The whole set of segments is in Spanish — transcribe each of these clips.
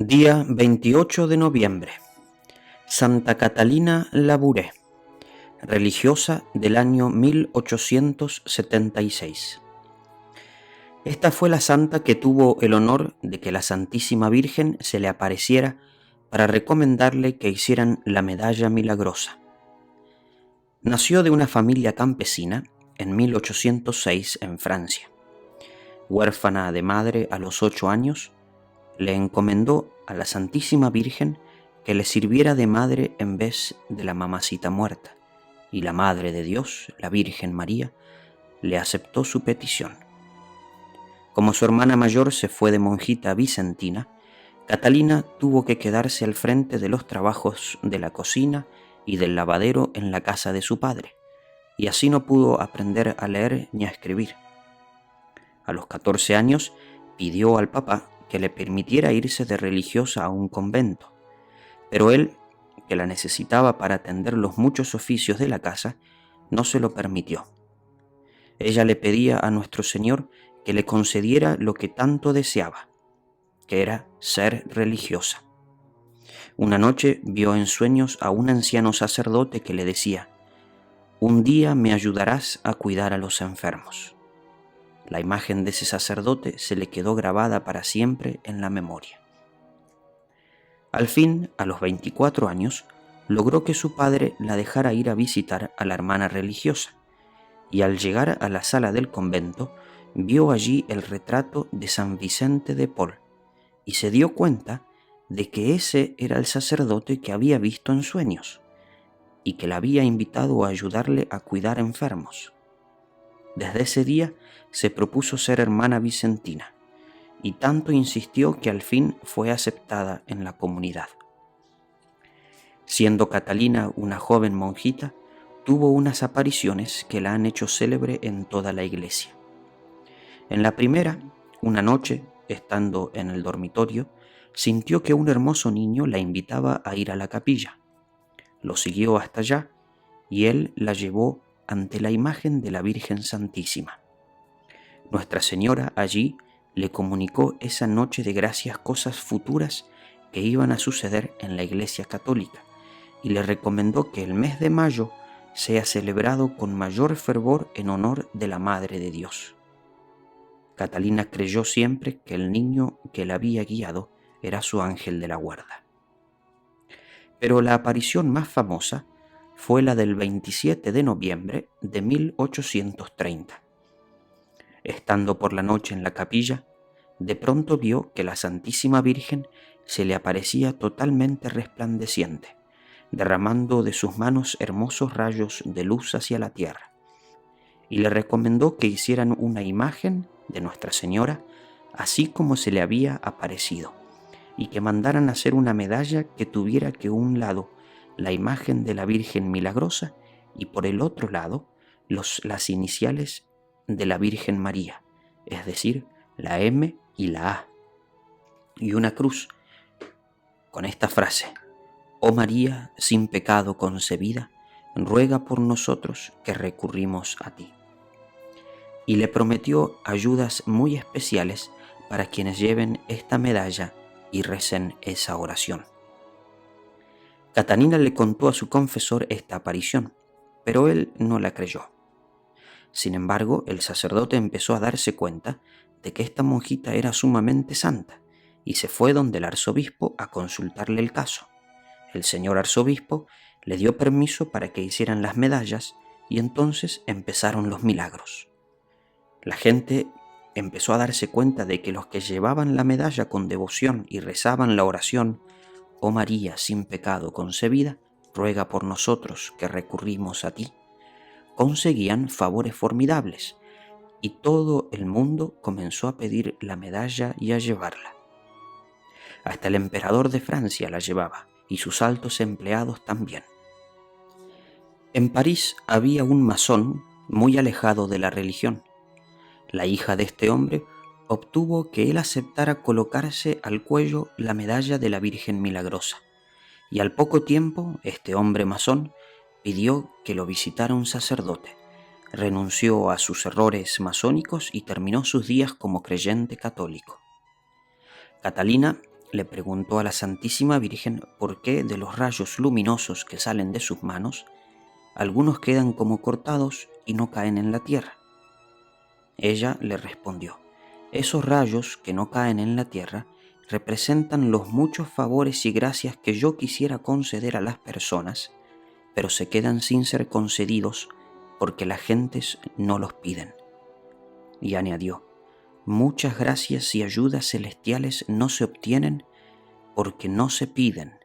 Día 28 de noviembre. Santa Catalina Labouré, religiosa del año 1876. Esta fue la santa que tuvo el honor de que la Santísima Virgen se le apareciera para recomendarle que hicieran la medalla milagrosa. Nació de una familia campesina en 1806 en Francia. Huérfana de madre a los 8 años, le encomendó a la Santísima Virgen que le sirviera de madre en vez de la mamacita muerta, y la Madre de Dios, la Virgen María, le aceptó su petición. Como su hermana mayor se fue de monjita vicentina, Catalina tuvo que quedarse al frente de los trabajos de la cocina y del lavadero en la casa de su padre, y así no pudo aprender a leer ni a escribir. A los 14 años pidió al papá que le permitiera irse de religiosa a un convento, pero él, que la necesitaba para atender los muchos oficios de la casa, no se lo permitió. Ella le pedía a nuestro Señor que le concediera lo que tanto deseaba, que era ser religiosa. Una noche vio en sueños a un anciano sacerdote que le decía: «Un día me ayudarás a cuidar a los enfermos». La imagen de ese sacerdote se le quedó grabada para siempre en la memoria. Al fin, a los 24 años, logró que su padre la dejara ir a visitar a la hermana religiosa, y al llegar a la sala del convento, vio allí el retrato de San Vicente de Paul, y se dio cuenta de que ese era el sacerdote que había visto en sueños, y que la había invitado a ayudarle a cuidar enfermos. Desde ese día se propuso ser hermana vicentina, y tanto insistió que al fin fue aceptada en la comunidad. Siendo Catalina una joven monjita, tuvo unas apariciones que la han hecho célebre en toda la iglesia. En la primera, una noche, estando en el dormitorio, sintió que un hermoso niño la invitaba a ir a la capilla. Lo siguió hasta allá y él la llevó ante la imagen de la Virgen Santísima. Nuestra Señora allí le comunicó esa noche de gracias cosas futuras que iban a suceder en la Iglesia Católica, y le recomendó que el mes de mayo sea celebrado con mayor fervor en honor de la Madre de Dios. Catalina creyó siempre que el niño que la había guiado era su ángel de la guarda. Pero la aparición más famosa fue la del 27 de noviembre de 1830. Estando por la noche en la capilla, de pronto vio que la Santísima Virgen se le aparecía totalmente resplandeciente, derramando de sus manos hermosos rayos de luz hacia la tierra, y le recomendó que hicieran una imagen de Nuestra Señora así como se le había aparecido, y que mandaran hacer una medalla que tuviera que un lado la imagen de la Virgen Milagrosa y por el otro lado las iniciales de la Virgen María, es decir, la M y la A, y una cruz con esta frase: «Oh María, sin pecado concebida, ruega por nosotros que recurrimos a ti». Y le prometió ayudas muy especiales para quienes lleven esta medalla y recen esa oración. Catalina le contó a su confesor esta aparición, pero él no la creyó. Sin embargo, el sacerdote empezó a darse cuenta de que esta monjita era sumamente santa, y se fue donde el arzobispo a consultarle el caso. El señor arzobispo le dio permiso para que hicieran las medallas, y entonces empezaron los milagros. La gente empezó a darse cuenta de que los que llevaban la medalla con devoción y rezaban la oración «Oh María, sin pecado concebida, ruega por nosotros que recurrimos a ti», conseguían favores formidables, y todo el mundo comenzó a pedir la medalla y a llevarla. Hasta el emperador de Francia la llevaba, y sus altos empleados también. En París había un masón muy alejado de la religión. La hija de este hombre obtuvo que él aceptara colocarse al cuello la medalla de la Virgen Milagrosa, y al poco tiempo este hombre masón pidió que lo visitara un sacerdote, renunció a sus errores masónicos y terminó sus días como creyente católico. Catalina le preguntó a la Santísima Virgen por qué de los rayos luminosos que salen de sus manos, algunos quedan como cortados y no caen en la tierra. Ella le respondió: esos rayos que no caen en la tierra representan los muchos favores y gracias que yo quisiera conceder a las personas, pero se quedan sin ser concedidos porque las gentes no los piden. Y añadió: muchas gracias y ayudas celestiales no se obtienen porque no se piden.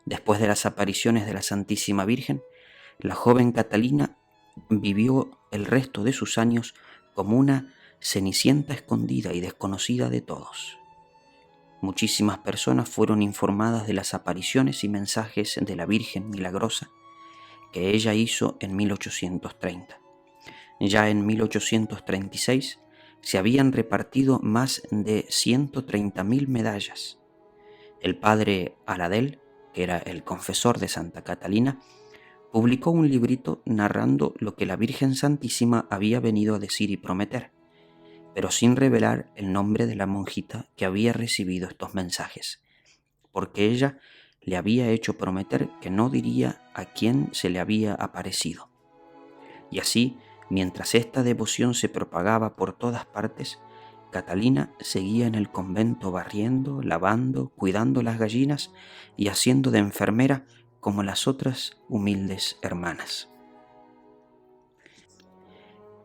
Después de las apariciones de la Santísima Virgen, la joven Catalina vivió el resto de sus años como una cenicienta escondida y desconocida de todos. Muchísimas personas fueron informadas de las apariciones y mensajes de la Virgen Milagrosa que ella hizo en 1830. Ya en 1836 se habían repartido más de 130.000 medallas. El padre Aladel, que era el confesor de Santa Catalina, publicó un librito narrando lo que la Virgen Santísima había venido a decir y prometer, pero sin revelar el nombre de la monjita que había recibido estos mensajes, porque ella le había hecho prometer que no diría a quién se le había aparecido. Y así, mientras esta devoción se propagaba por todas partes, Catalina seguía en el convento barriendo, lavando, cuidando las gallinas y haciendo de enfermera como las otras humildes hermanas.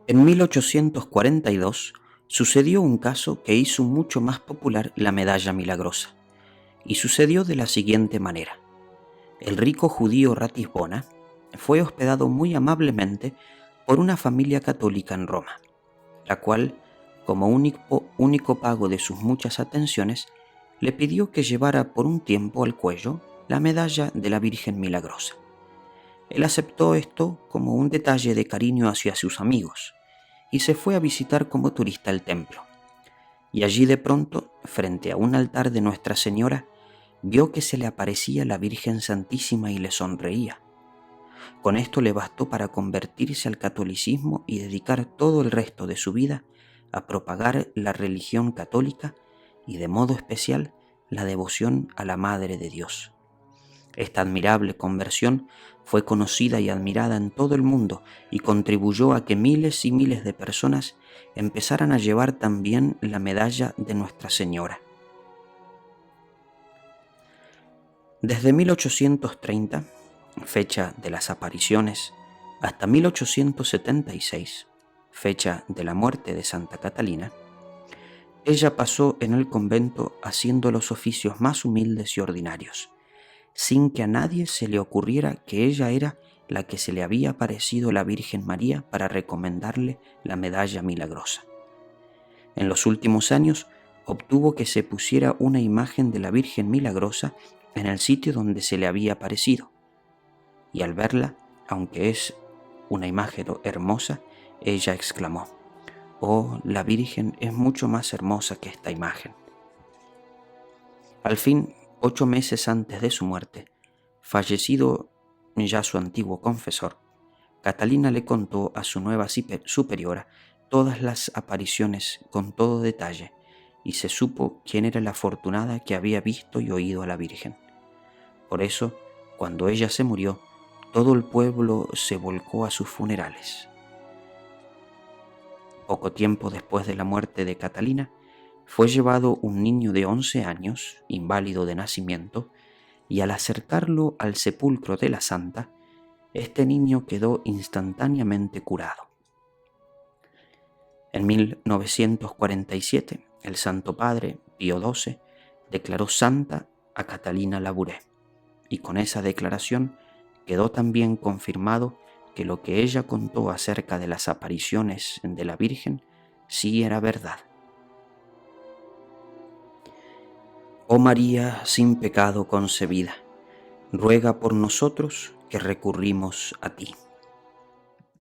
En 1842 sucedió un caso que hizo mucho más popular la medalla milagrosa, y sucedió de la siguiente manera. El rico judío Ratisbona fue hospedado muy amablemente por una familia católica en Roma, la cual, como único pago de sus muchas atenciones, le pidió que llevara por un tiempo al cuello la medalla de la Virgen Milagrosa. Él aceptó esto como un detalle de cariño hacia sus amigos y se fue a visitar como turista el templo. Y allí de pronto, frente a un altar de Nuestra Señora, vio que se le aparecía la Virgen Santísima y le sonreía. Con esto le bastó para convertirse al catolicismo y dedicar todo el resto de su vida a propagar la religión católica y de modo especial la devoción a la Madre de Dios. Esta admirable conversión fue conocida y admirada en todo el mundo y contribuyó a que miles y miles de personas empezaran a llevar también la medalla de Nuestra Señora. Desde 1830, fecha de las apariciones, hasta 1876, fecha de la muerte de Santa Catalina, ella pasó en el convento haciendo los oficios más humildes y ordinarios, sin que a nadie se le ocurriera que ella era la que se le había aparecido la Virgen María para recomendarle la medalla milagrosa. En los últimos años obtuvo que se pusiera una imagen de la Virgen Milagrosa en el sitio donde se le había aparecido, y al verla, aunque es una imagen hermosa, ella exclamó: «Oh, la Virgen es mucho más hermosa que esta imagen». Al fin, 8 meses antes de su muerte, fallecido ya su antiguo confesor, Catalina le contó a su nueva superiora todas las apariciones con todo detalle, y se supo quién era la afortunada que había visto y oído a la Virgen. Por eso, cuando ella se murió, todo el pueblo se volcó a sus funerales. Poco tiempo después de la muerte de Catalina, fue llevado un niño de 11 años, inválido de nacimiento, y al acercarlo al sepulcro de la santa, este niño quedó instantáneamente curado. En 1947, el Santo Padre Pío XII declaró santa a Catalina Labouré, y con esa declaración quedó también confirmado que lo que ella contó acerca de las apariciones de la Virgen sí era verdad. Oh María sin pecado concebida, ruega por nosotros que recurrimos a ti.